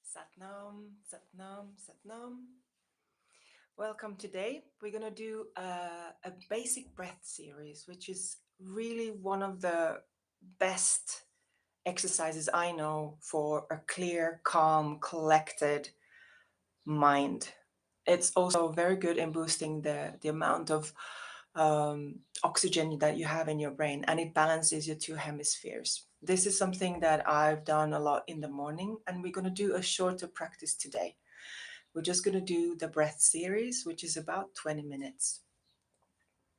Satnam, Satnam, Satnam. Welcome today. We're going to do a basic breath series, which is really one of the best exercises I know for a clear, calm, collected mind. It's also very good in boosting the amount of oxygen that you have in your brain, and it balances your two hemispheres. This is something that I've done a lot in the morning, and we're going to do a shorter practice today. We're just going to do the breath series, which is about 20 minutes.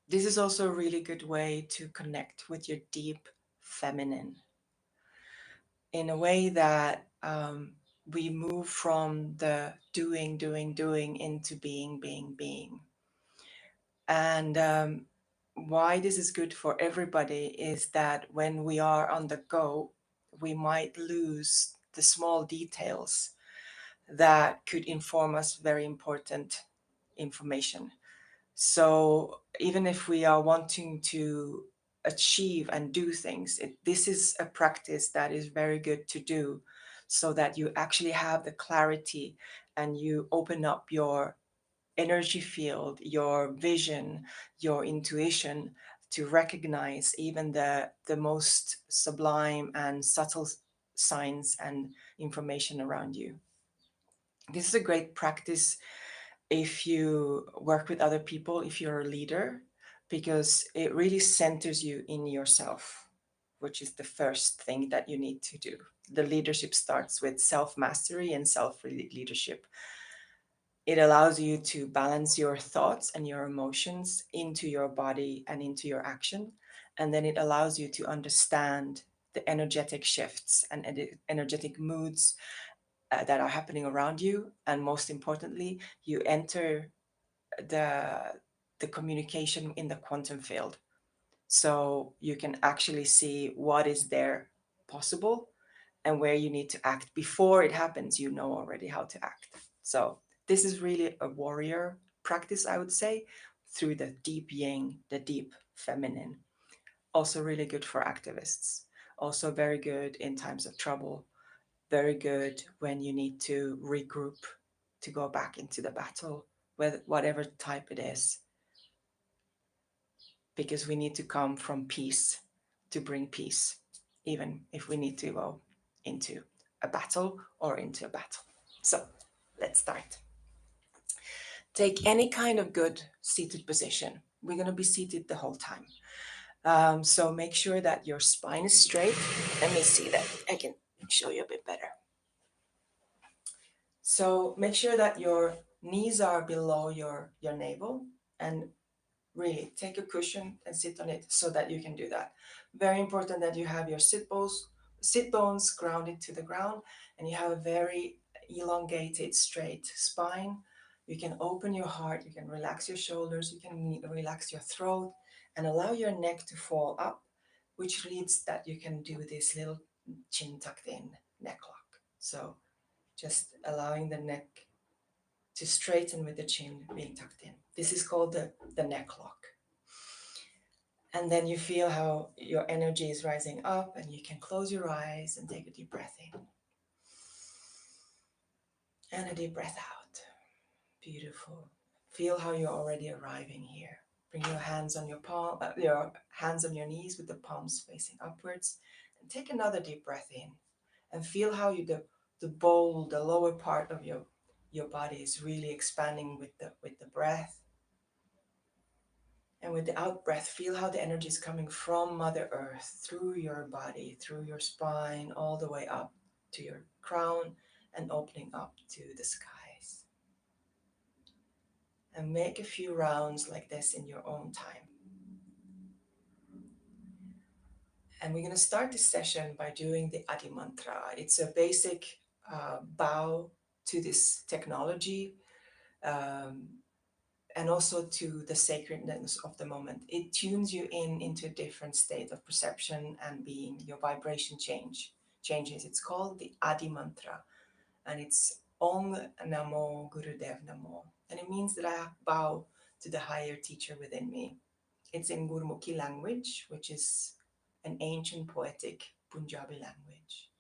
This is also a really good way to connect with your deep feminine in a way that we move from the doing into being. And why this is good for everybody is that when we are on the go, we might lose the small details that could inform us very important information. So even if we are wanting to achieve and do things, this is a practice that is very good to do so that you actually have the clarity and you open up your energy field, your vision, your intuition to recognize even the most sublime and subtle signs and information around you. This is a great practice if you work with other people, if you're a leader, because it really centers you in yourself, which is the first thing that you need to do. The leadership starts with self mastery and self leadership. It allows you to balance your thoughts and your emotions into your body and into your action. And then it allows you to understand the energetic shifts and energetic moods that are happening around you. And most importantly, you enter the, the communication in the quantum field. So you can actually see what is there possible and where you need to act before it happens. You know already how to act. So this is really a warrior practice, I would say, through the deep yang, the deep feminine. Also really good for activists. Also very good in times of trouble. Very good when you need to regroup to go back into the battle, with whatever type it is, because we need to come from peace to bring peace, even if we need to go into a battle or into a battle. So let's start. Take any kind of good seated position. We're going to be seated the whole time. So make sure that your spine is straight. Let me see that I can show you a bit better. So make sure that your knees are below your navel, and really take a cushion and sit on it so that you can do that. Very important that you have your sit bones grounded to the ground, and you have a very elongated, straight spine. You can open your heart, you can relax your shoulders, you can relax your throat, and allow your neck to fall up, which leads that you can do this little chin tucked in neck lock. So just allowing the neck to straighten with the chin being tucked in. This is called the neck lock. And then you feel how your energy is rising up, and you can close your eyes and take a deep breath in. And a deep breath out. Beautiful. Feel how you're already arriving here. Bring your hands on your hands on your knees with the palms facing upwards, and take another deep breath in. And feel how the bowl, the lower part of your body is really expanding with the breath. And with the out breath, feel how the energy is coming from Mother Earth through your body, through your spine, all the way up to your crown and opening up to the skies. And make a few rounds like this in your own time. And we're going to start this session by doing the Adi Mantra. It's a basic bow to this technology. And also to the sacredness of the moment. It tunes you into a different state of perception and being. Your vibration changes. It's called the Adi Mantra, and it's Om Namo Gurudev Namo. And it means that I bow to the higher teacher within me. It's in Gurmukhi language, which is an ancient poetic Punjabi language.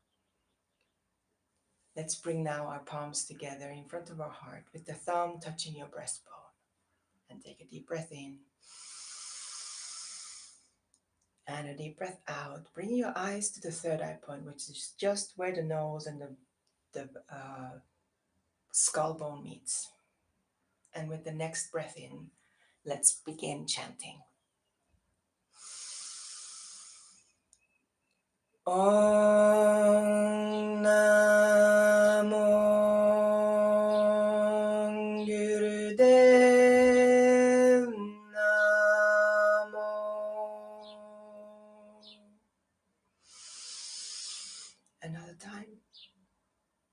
Let's bring now our palms together in front of our heart with the thumb touching your breastbone. And take a deep breath in. And a deep breath out. Bring your eyes to the third eye point, which is just where the nose and the skull bone meets. And with the next breath in, let's begin chanting. Om Namo Gurudev Namo. Another time.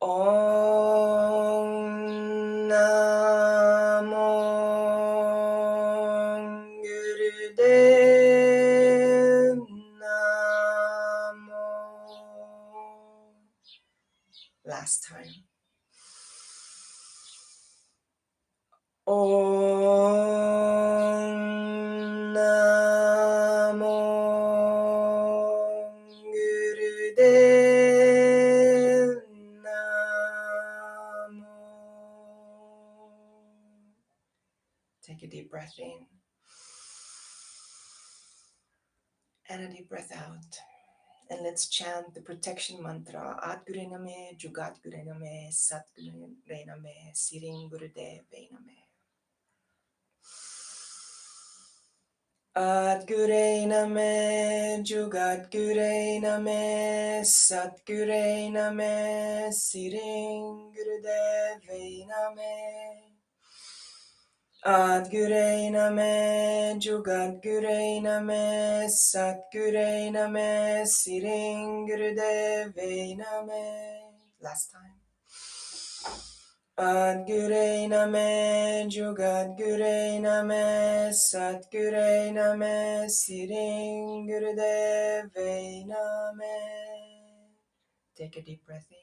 Om Namo Gurudev Namo. Last time. Om Namo Gurudev Namo. Take a deep breath in and a deep breath out. And let's chant the protection mantra. At Gure Name, Jugat Gure Name, Sat Gure Name, Siring Gurudev Name. At Gure Name, Jugat Gure Name, Sat Gure Name, Siring Gurudev Name. Ad Gure Name, Jugat Gure Name, Sat Gure Name, Siring Gurudev Name. Last time. Ad Gure Name, Jugat Gure Name, Sat Gure Name, Siring Gurudev Name. Take a deep breath in.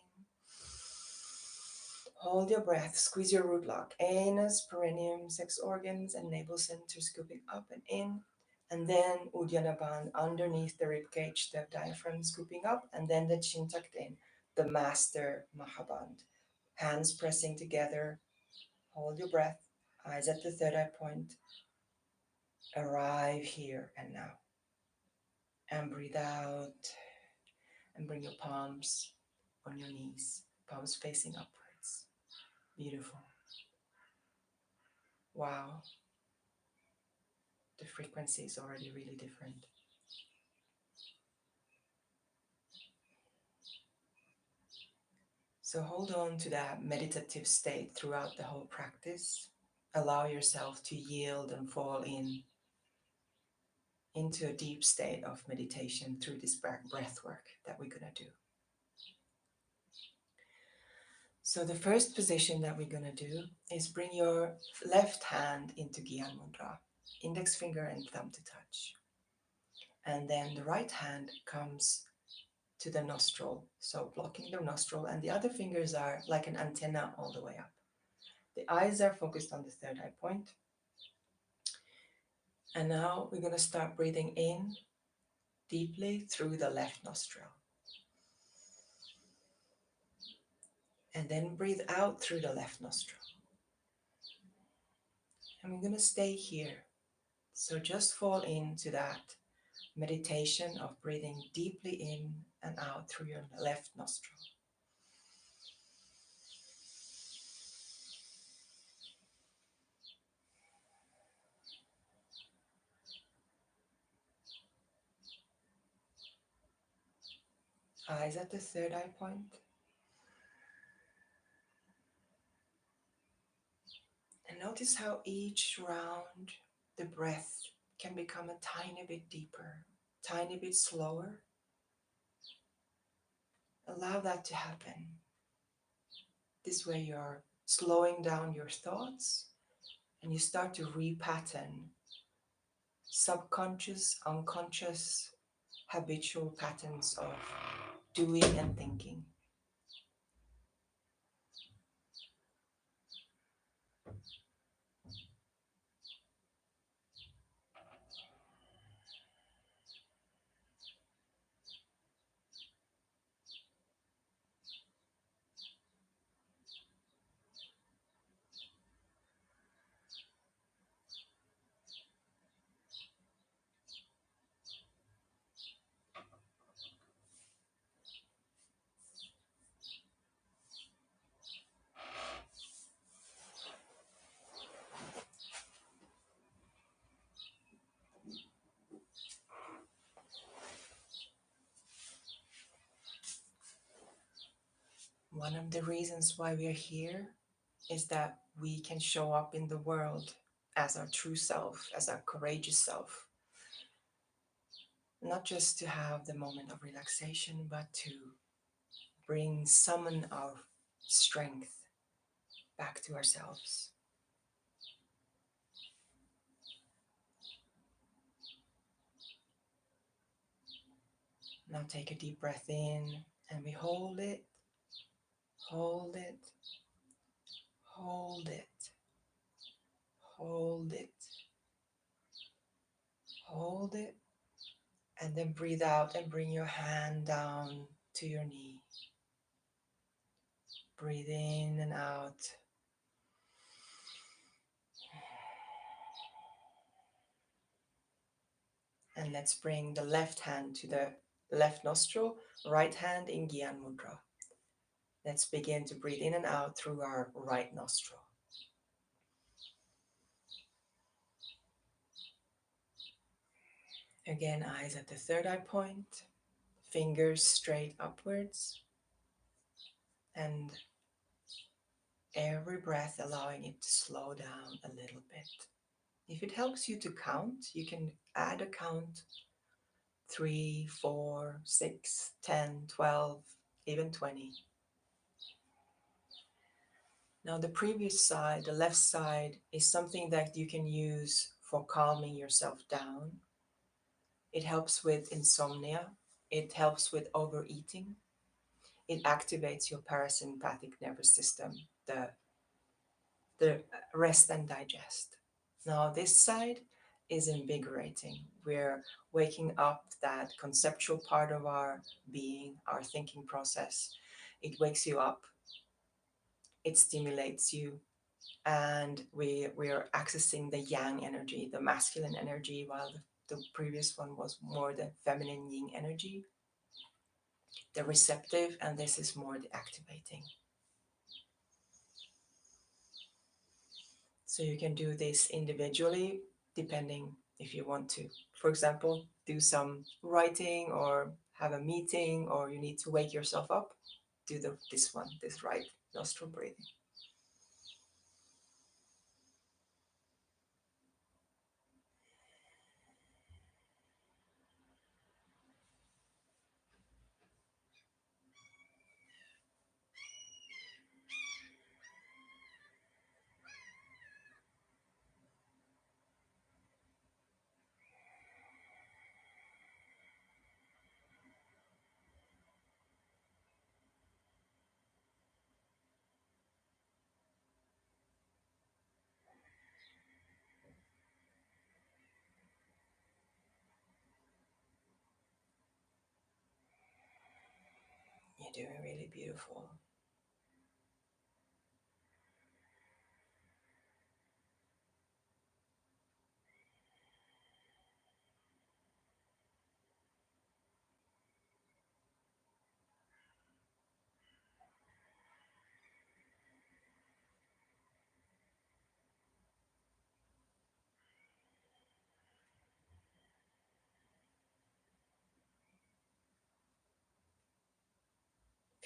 Hold your breath, squeeze your root lock, anus, perineum, sex organs, and navel center scooping up and in. And then Uddiyana Bandha underneath the rib cage, the diaphragm scooping up, and then the chin tucked in, the master Mahabandha. Hands pressing together, hold your breath, eyes at the third eye point. Arrive here and now. And breathe out, and bring your palms on your knees, palms facing upwards. Beautiful. Wow. The frequency is already really different. So hold on to that meditative state throughout the whole practice. Allow yourself to yield and fall into a deep state of meditation through this breath work that we're going to do. So the first position that we're going to do is bring your left hand into Gyan Mudra, index finger and thumb to touch. And then the right hand comes to the nostril, so blocking the nostril, and the other fingers are like an antenna all the way up. The eyes are focused on the third eye point. And now we're going to start breathing in deeply through the left nostril. And then breathe out through the left nostril. And we're going to stay here. So just fall into that meditation of breathing deeply in and out through your left nostril. Eyes at the third eye point. And notice how each round the breath can become a tiny bit deeper, tiny bit slower. Allow that to happen. This way you're slowing down your thoughts and you start to repattern subconscious, unconscious, habitual patterns of doing and thinking. One of the reasons why we are here is that we can show up in the world as our true self, as our courageous self. Not just to have the moment of relaxation, but to summon our strength back to ourselves. Now take a deep breath in and we hold it, hold it, hold it, hold it, hold it, and then breathe out and bring your hand down to your knee. Breathe in and out. And let's bring the left hand to the left nostril, right hand in Gyan Mudra. Let's begin to breathe in and out through our right nostril. Again, eyes at the third eye point, fingers straight upwards, and every breath allowing it to slow down a little bit. If it helps you to count, you can add a count 3, 4, 6, 10, 12, even 20. Now the previous side, the left side, is something that you can use for calming yourself down. It helps with insomnia. It helps with overeating. It activates your parasympathetic nervous system, the rest and digest. Now this side is invigorating. We're waking up that conceptual part of our being, our thinking process. It wakes you up. It stimulates you. And we are accessing the yang energy, the masculine energy, while the previous one was more the feminine yin energy, the receptive, and this is more the activating. So you can do this individually, depending if you want to. For example, do some writing or have a meeting, or you need to wake yourself up, do this right nostril breathing. You're doing really beautiful.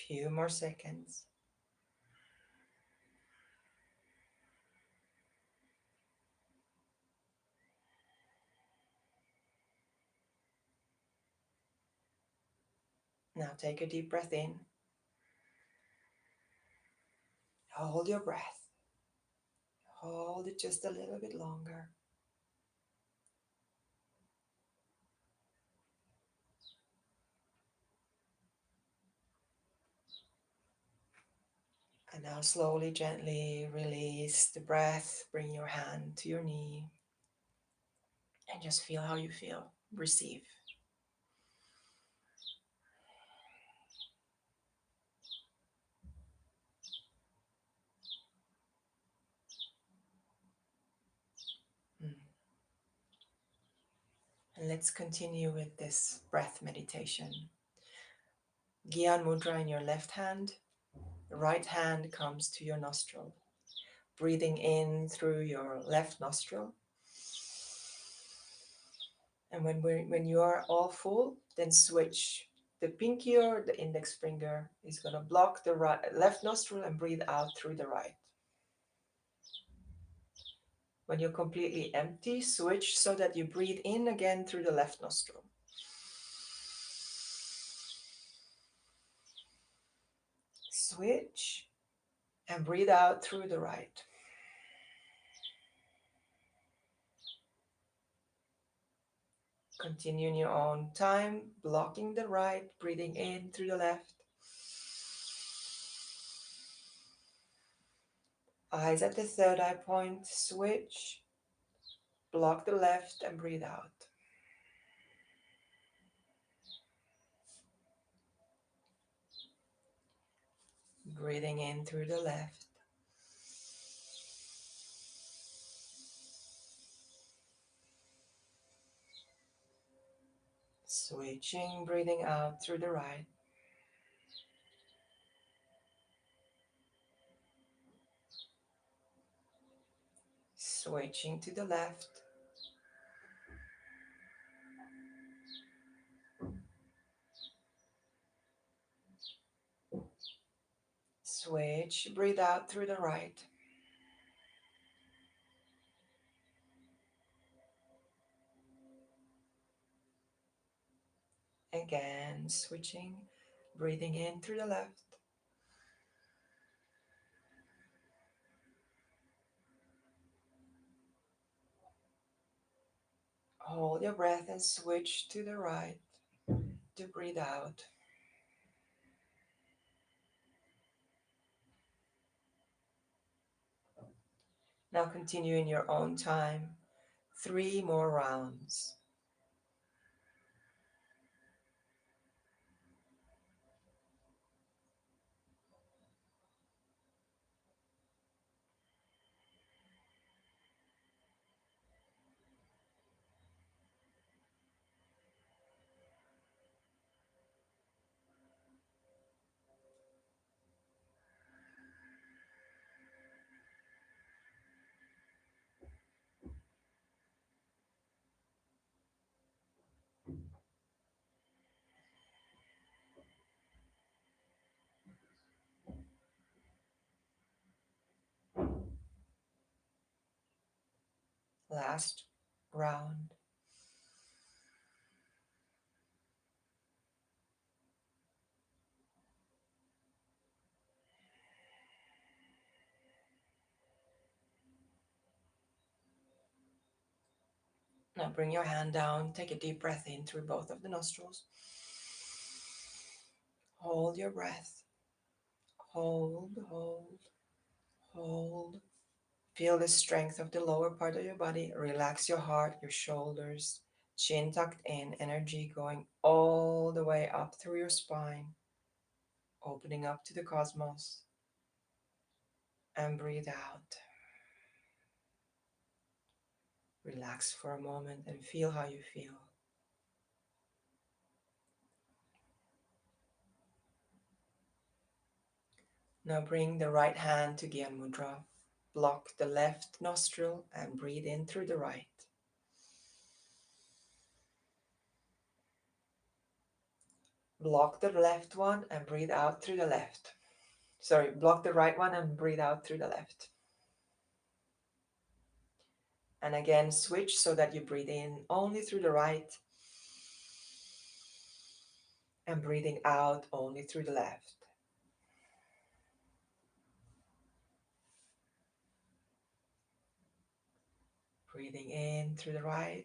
Few more seconds. Now take a deep breath in. Hold your breath. Hold it just a little bit longer. And now slowly, gently release the breath. Bring your hand to your knee. And just feel how you feel. Receive. And let's continue with this breath meditation. Gyan Mudra in your left hand. The right hand comes to your nostril. Breathing in through your left nostril. And when you are all full, then switch The pinky or the index finger is going to block the left nostril and breathe out through the right. When you're completely empty, switch so that you breathe in again through the left nostril. Switch and breathe out through the right. Continue in your own time, blocking the right, breathing in through the left. Eyes at the third eye point, switch, block the left and breathe out. Breathing in through the left. Switching, breathing out through the right. Switching to the left. Switch, breathe out through the right. Again, switching, breathing in through the left. Hold your breath and switch to the right to breathe out. Now continue in your own time. 3 more rounds. Last round. Now bring your hand down, take a deep breath in through both of the nostrils. Hold your breath. Hold, hold, hold. Feel the strength of the lower part of your body. Relax your heart, your shoulders, chin tucked in, energy going all the way up through your spine, opening up to the cosmos. And breathe out. Relax for a moment and feel how you feel. Now bring the right hand to Gyan Mudra. Block the left nostril and breathe in through the right. Block the left one and breathe out through the left. Sorry, block the right one and breathe out through the left. And again, switch so that you breathe in only through the right and breathing out only through the left. Breathing in through the right.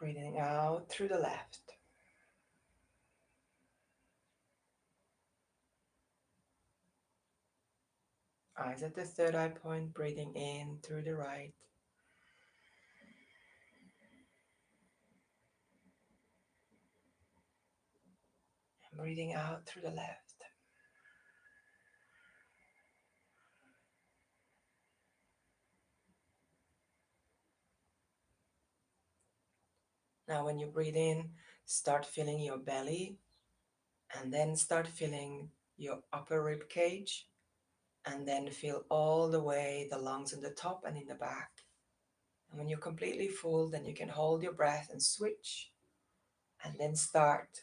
Breathing out through the left. Eyes at the third eye point, breathing in through the right. And breathing out through the left. Now when you breathe in, start feeling your belly and then start feeling your upper rib cage and then feel all the way the lungs in the top and in the back. And when you're completely full, then you can hold your breath and switch. And then start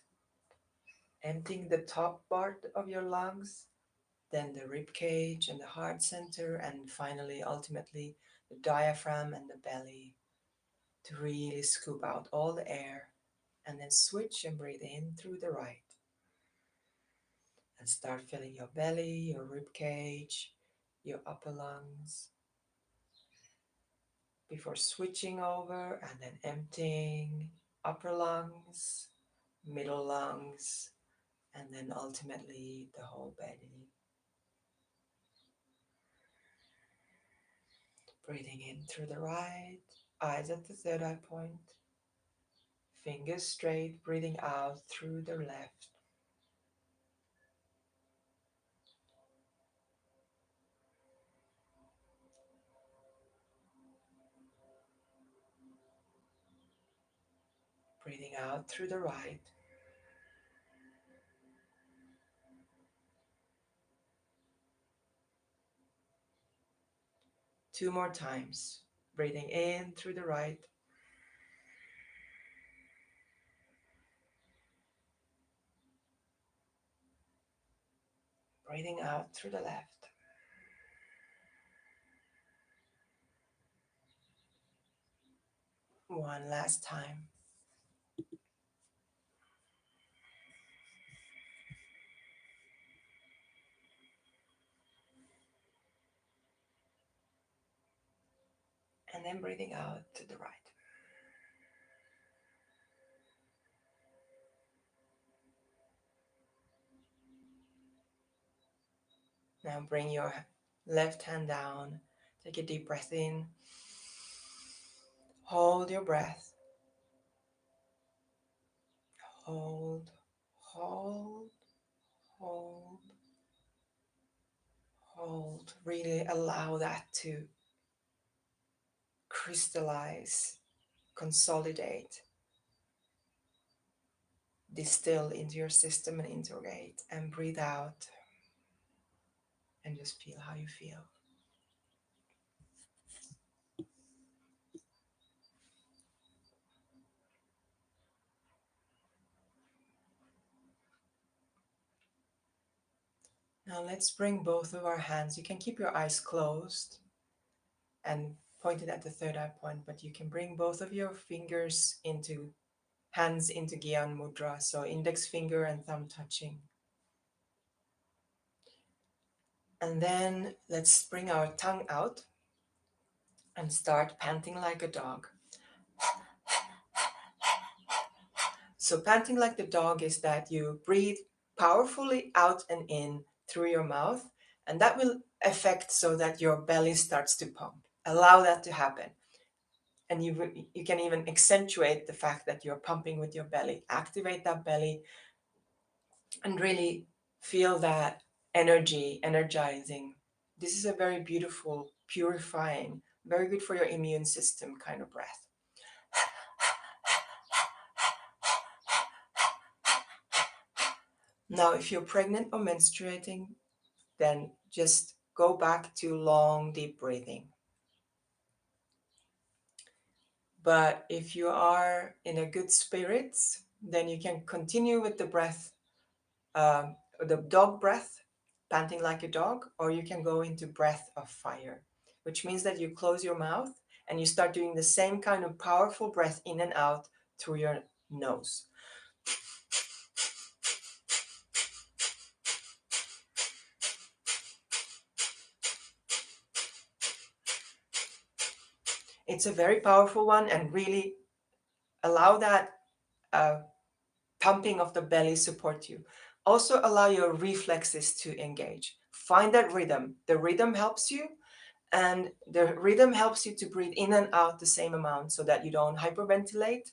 emptying the top part of your lungs, then the rib cage and the heart center, and finally, ultimately, the diaphragm and the belly, to really scoop out all the air. And then switch and breathe in through the right. And start filling your belly, your rib cage, your upper lungs, before switching over and then emptying upper lungs, middle lungs, and then ultimately the whole body. Breathing in through the right, eyes at the third eye point, fingers straight, breathing out through the left. Breathing out through the right. Two more times. Breathing in through the right. Breathing out through the left. One last time. And then breathing out to the right. Now bring your left hand down. Take a deep breath in. Hold your breath. Hold, hold, hold, hold. Really allow that to crystallize, consolidate, distill into your system and integrate. And breathe out and just feel how you feel. Now let's bring both of our hands. You can keep your eyes closed and pointed at the third eye point, but you can bring both of your fingers into hands into Gyan Mudra, so index finger and thumb touching. And then let's bring our tongue out and start panting like a dog. So panting like the dog is that you breathe powerfully out and in through your mouth, and that will affect so that your belly starts to pump. Allow that to happen. And you can even accentuate the fact that you're pumping with your belly. Activate that belly and really feel that energy, energizing. This is a very beautiful, purifying, very good for your immune system kind of breath. Now, if you're pregnant or menstruating, then just go back to long, deep breathing. But if you are in a good spirits, then you can continue with the breath, the dog breath, panting like a dog, or you can go into breath of fire, which means that you close your mouth and you start doing the same kind of powerful breath in and out through your nose. It's a very powerful one, and really allow that pumping of the belly support you. Also allow your reflexes to engage. Find that rhythm. The rhythm helps you, and the rhythm helps you to breathe in and out the same amount so that you don't hyperventilate.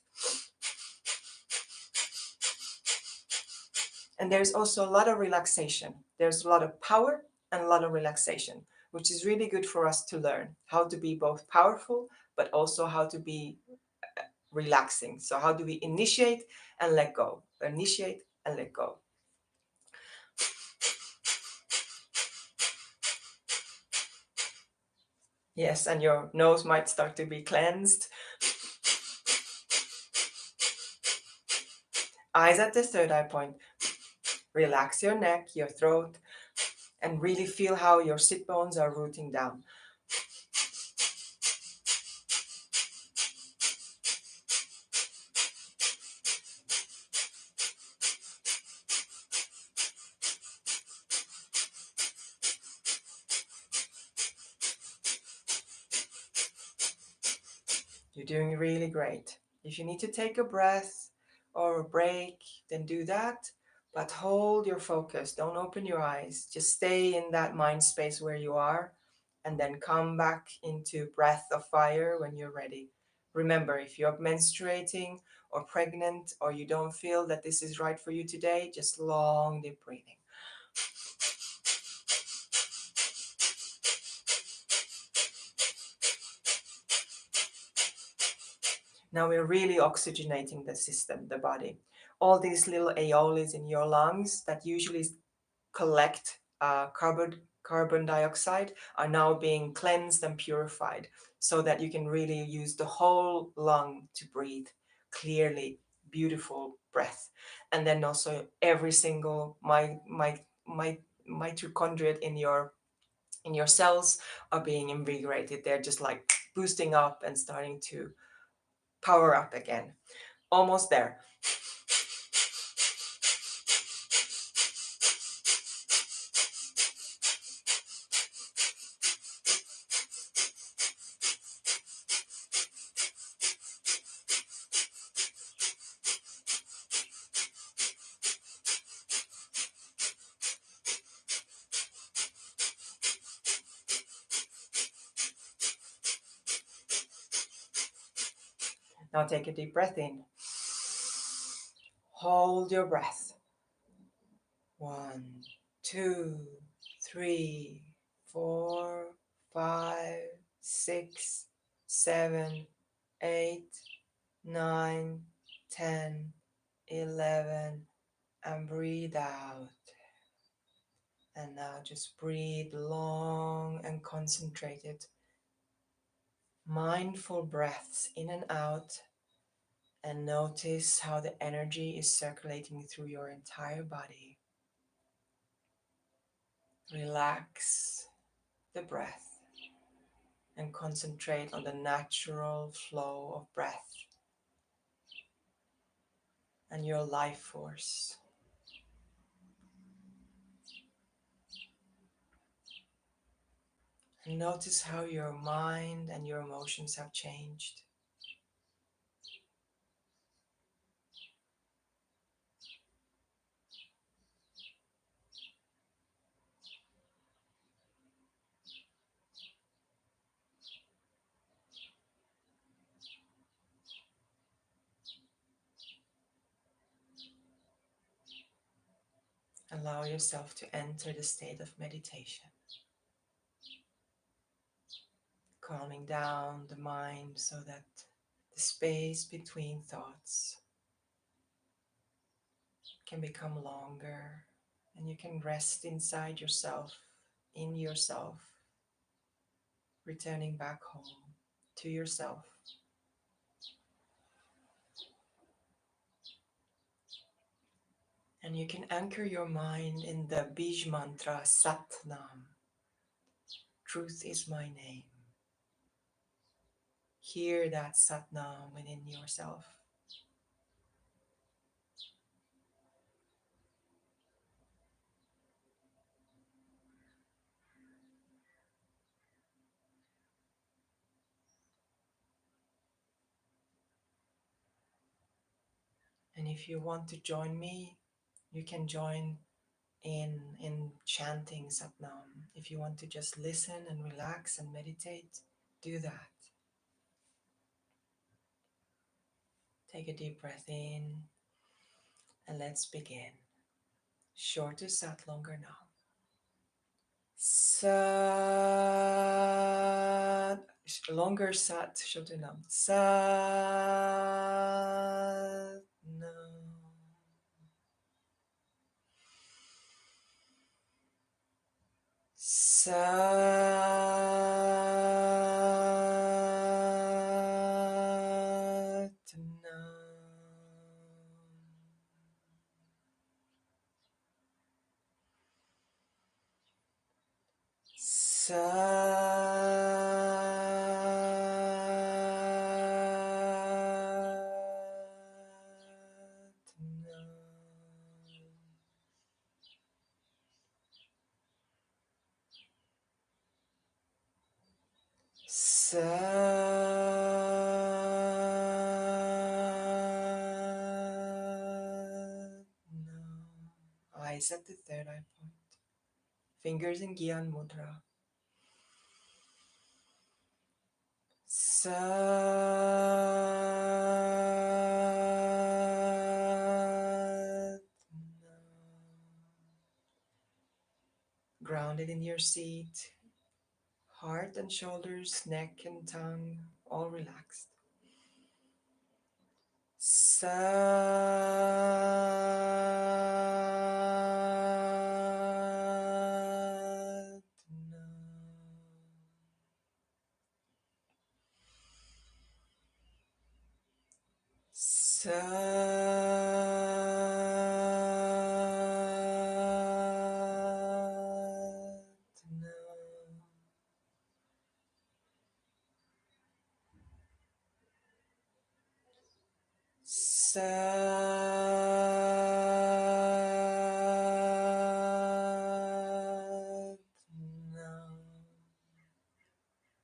And there's also a lot of relaxation. There's a lot of power and a lot of relaxation, which is really good for us to learn how to be both powerful, but also how to be relaxing. So how do we initiate and let go? Initiate and let go. Yes, and your nose might start to be cleansed. Eyes at the third eye point. Relax your neck, your throat, and really feel how your sit bones are rooting down. You're doing really great. If you need to take a breath or a break, then do that. But hold your focus. Don't open your eyes. Just stay in that mind space where you are and then come back into breath of fire when you're ready. Remember, if you're menstruating or pregnant or you don't feel that this is right for you today, just long deep breathing. Now we're really oxygenating the system, the body. All these little aeolis in your lungs that usually collect carbon dioxide are now being cleansed and purified so that you can really use the whole lung to breathe clearly, beautiful breath. And then also every single mitochondria in your cells are being invigorated. They're just like boosting up and starting to power up again. Almost there. Now take a deep breath in. Hold your breath. 1, 2, 3, 4, 5, 6, 7, 8, 9, 10, 11, and breathe out. And now just breathe long and concentrated, mindful breaths in and out, and notice how the energy is circulating through your entire body. Relax the breath and concentrate on the natural flow of breath and your life force. And notice how your mind and your emotions have changed. Allow yourself to enter the state of meditation, calming down the mind so that the space between thoughts can become longer and you can rest inside yourself, in yourself, returning back home to yourself. And you can anchor your mind in the Bij mantra Sat Nam. Truth is my name. Hear that Sat Nam within yourself. And if you want to join me, you can join in chanting Sat Nam. If you want to just listen and relax and meditate, do that. Take a deep breath in and let's begin. Shorter Sat, longer Nam. Sat, longer Sat, shorter Nam. Sat Nam. Sat Eyes at the third eye point. Fingers in Gyan Mudra. Grounded in your seat. Heart and shoulders, neck and tongue, all relaxed.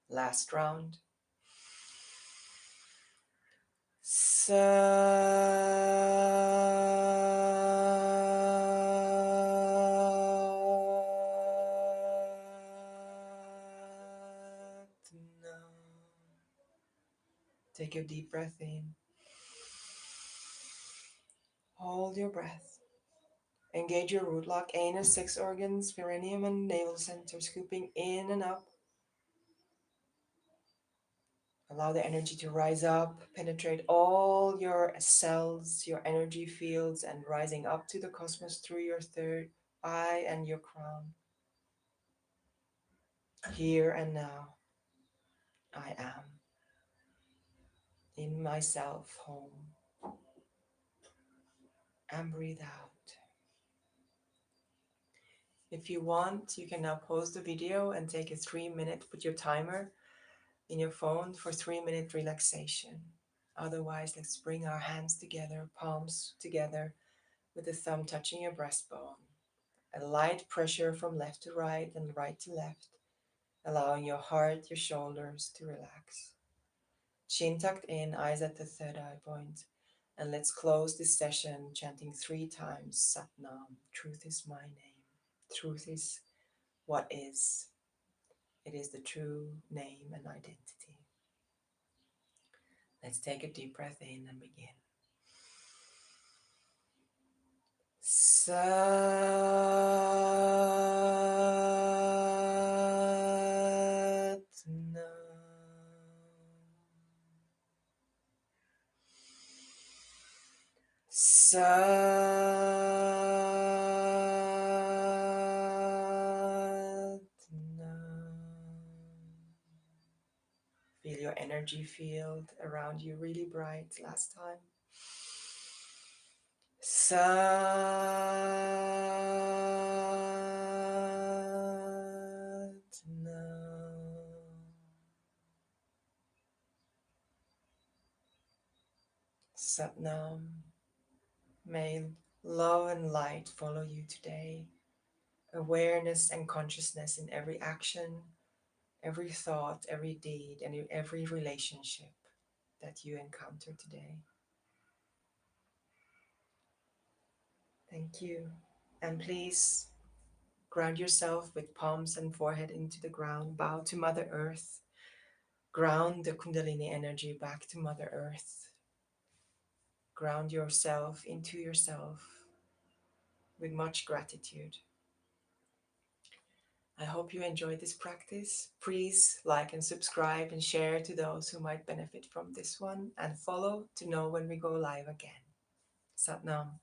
Last round. Take a deep breath in. Hold your breath. Engage your root lock, anus, sex organs, perineum, and navel center, scooping in and up. Allow the energy to rise up, penetrate all your cells, your energy fields, and rising up to the cosmos through your third eye and your crown. Here and now, I am in myself home. And breathe out. If you want, you can now pause the video and take a 3-minute, put your timer in your phone for 3-minute relaxation. Otherwise, let's bring our hands together, palms together, with the thumb touching your breastbone. A light pressure from left to right and right to left, allowing your heart, your shoulders to relax. Chin tucked in, eyes at the third eye point. And let's close this session chanting 3 times Sat Nam. Truth is my name. Truth is what is. It is the true name and identity. Let's take a deep breath in and begin. Sat Nam. Feel your energy field around you really bright last time. Sat Nam. May love and light follow you today. Awareness and consciousness in every action, every thought, every deed, and in every relationship that you encounter today. Thank you. And please ground yourself with palms and forehead into the ground. Bow to Mother Earth. Ground the Kundalini energy back to Mother Earth. Ground yourself into yourself with much gratitude. I hope you enjoyed this practice. Please like and subscribe and share to those who might benefit from this one, and follow to know when we go live again. Sat Nam.